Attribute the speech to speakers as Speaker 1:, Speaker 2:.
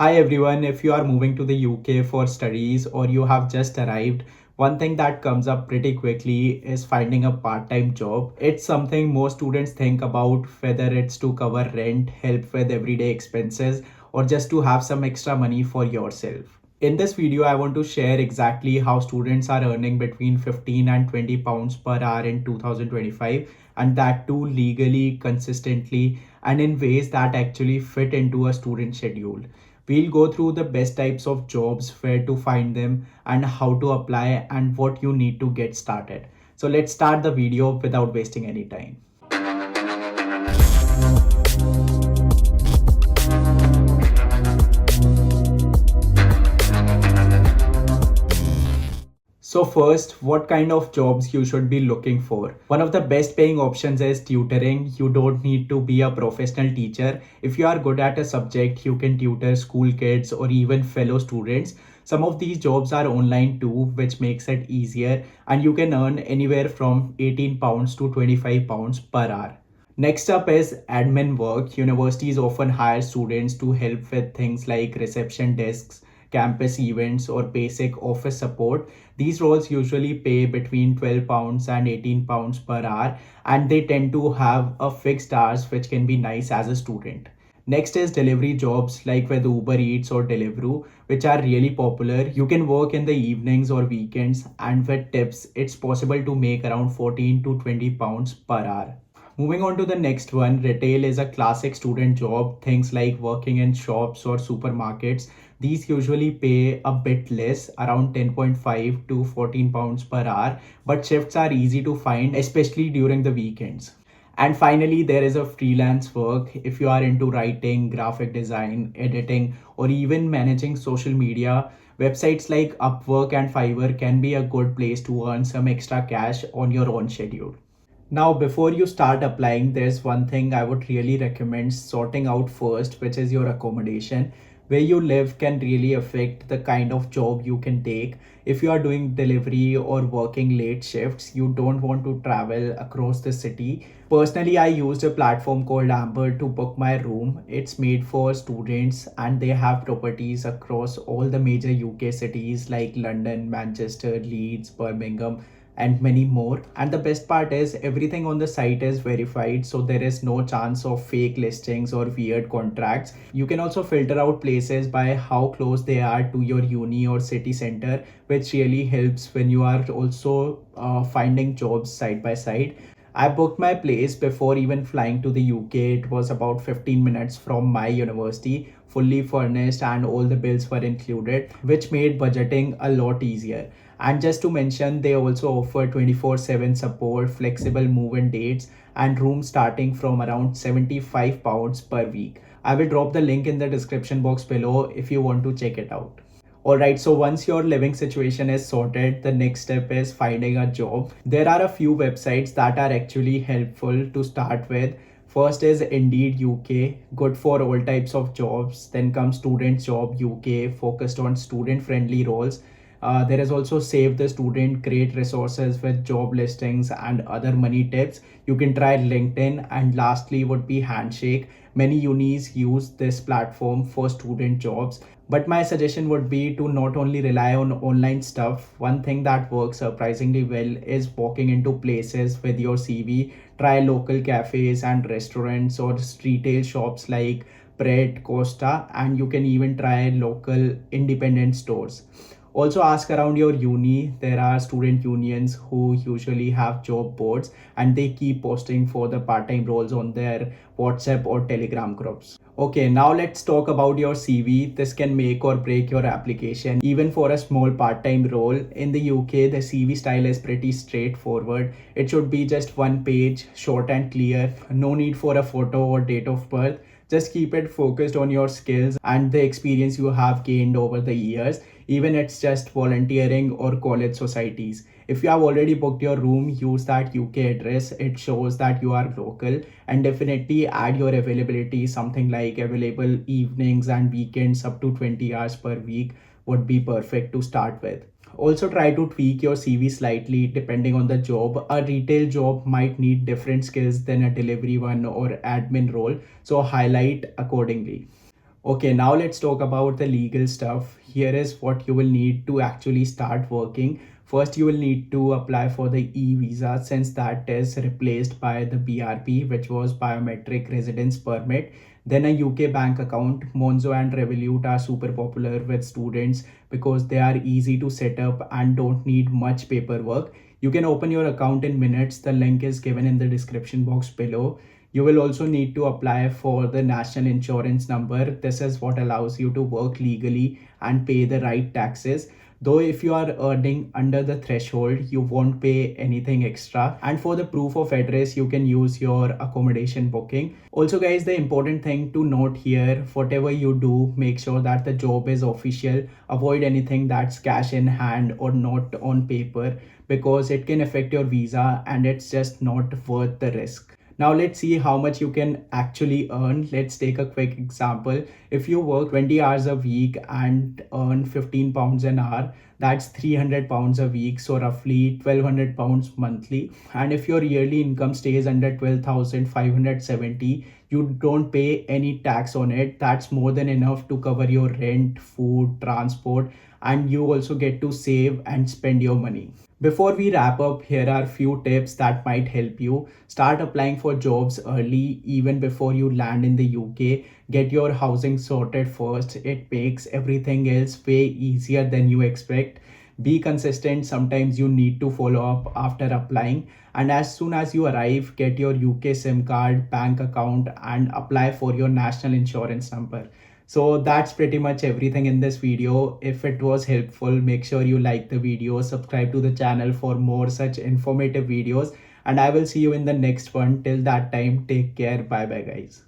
Speaker 1: Hi everyone, if you are moving to the UK for studies or you have just arrived, one thing that comes up pretty quickly is finding a part-time job. It's something most students think about, whether it's to cover rent, help with everyday expenses, or just to have some extra money for yourself. In this video, I want to share exactly how students are earning between 15 and 20 pounds per hour in 2025, and that too legally, consistently, and in ways that actually fit into a student schedule. We'll go through the best types of jobs, where to find them, and how to apply, and what you need to get started. So let's start the video without wasting any time. So first, what kind of jobs you should be looking for? One of the best paying options is tutoring. You don't need to be a professional teacher. If you are good at a subject, you can tutor school kids or even fellow students. Some of these jobs are online too, which makes it easier, and you can earn anywhere from 18 pounds to 25 pounds per hour. Next up is admin work. Universities often hire students to help with things like reception desks, campus events, or basic office support. These roles usually pay between 12 pounds and 18 pounds per hour, and they tend to have a fixed hours, which can be nice as a student. Next is delivery jobs like with Uber Eats or Deliveroo, which are really popular. You can work in the evenings or weekends, and with tips, it's possible to make around 14 to 20 pounds per hour. Moving on to the next one, retail is a classic student job. Things like working in shops or supermarkets. These usually pay a bit less, around 10.5 to 14 pounds per hour, but shifts are easy to find, especially during the weekends. And finally, there is a freelance work. If you are into writing, graphic design, editing, or even managing social media, websites like Upwork and Fiverr can be a good place to earn some extra cash on your own schedule. Now, before you start applying, there's one thing I would really recommend sorting out first, which is your accommodation. Where you live can really affect the kind of job you can take. If you are doing delivery or working late shifts, you don't want to travel across the city. Personally, I used a platform called Amber to book my room. It's made for students, and they have properties across all the major UK cities like London, Manchester, Leeds, Birmingham, and many more. And the best part is everything on the site is verified, so there is no chance of fake listings or weird contracts. You can also filter out places by how close they are to your uni or city center, which really helps when you are also finding jobs side by side. I booked my place before even flying to the UK. It was about 15 minutes from my university, fully furnished, and all the bills were included, which made budgeting a lot easier. And just to mention, they also offer 24/7 support, flexible move-in dates, and rooms starting from around 75 pounds per week. I will drop the link in the description box below if you want to check it out. Alright, so once your living situation is sorted, the next step is finding a job. There are a few websites that are actually helpful to start with. First is Indeed UK, good for all types of jobs. Then comes Student Job UK, focused on student friendly roles. There is also Save the Student, great resources with job listings and other money tips. You can try LinkedIn. And lastly would be Handshake. Many unis use this platform for student jobs, but my suggestion would be to not only rely on online stuff. One thing that works surprisingly well is walking into places with your CV. Try local cafes and restaurants or retail shops like Pret, Costa, and you can even try local independent stores. Also ask around your uni. There are student unions who usually have job boards, and they keep posting for the part-time roles on their WhatsApp or Telegram groups. Okay, now let's talk about your CV. This can make or break your application, even for a small part-time role. In the UK, the CV style is pretty straightforward. It should be just one page, short and clear. No need for a photo or date of birth. Just keep it focused on your skills and the experience you have gained over the years, even it's just volunteering or college societies. If you have already booked your room, use that UK address. It shows that you are local. And definitely add your availability, something like available evenings and weekends up to 20 hours per week would be perfect to start with. Also try to tweak your CV slightly depending on the job. A retail job might need different skills than a delivery one or admin role, so highlight accordingly. Okay, now let's talk about the legal stuff. Here is what you will need to actually start working. First, you will need to apply for the e-visa since that is replaced by the BRP, which was biometric residence permit. Then a UK bank account. Monzo and Revolut are super popular with students because they are easy to set up and don't need much paperwork. You can open your account in minutes. The link is given in the description box below. You will also need to apply for the national insurance number. This is what allows you to work legally and pay the right taxes. Though if you are earning under the threshold, you won't pay anything extra. And for the proof of address, you can use your accommodation booking. Also guys, the important thing to note here, whatever you do, make sure that the job is official. Avoid anything that's cash in hand or not on paper because it can affect your visa and it's just not worth the risk. Now let's see how much you can actually earn. Let's take a quick example. If you work 20 hours a week and earn 15 pounds an hour, that's 300 pounds a week, so roughly 1200 pounds monthly. And if your yearly income stays under 12,570, you don't pay any tax on it. That's more than enough to cover your rent, food, transport, and you also get to save and spend your money. Before we wrap up, here are few tips that might help you. Start applying for jobs early, even before you land in the UK. Get your housing sorted first. It makes everything else way easier than you expect. Be consistent. Sometimes you need to follow up after applying. And as soon as you arrive, get your UK SIM card, bank account, and apply for your national insurance number. So that's pretty much everything in this video. If it was helpful, make sure you like the video, subscribe to the channel for more such informative videos, and I will see you in the next one. Till that time, take care. Bye bye guys.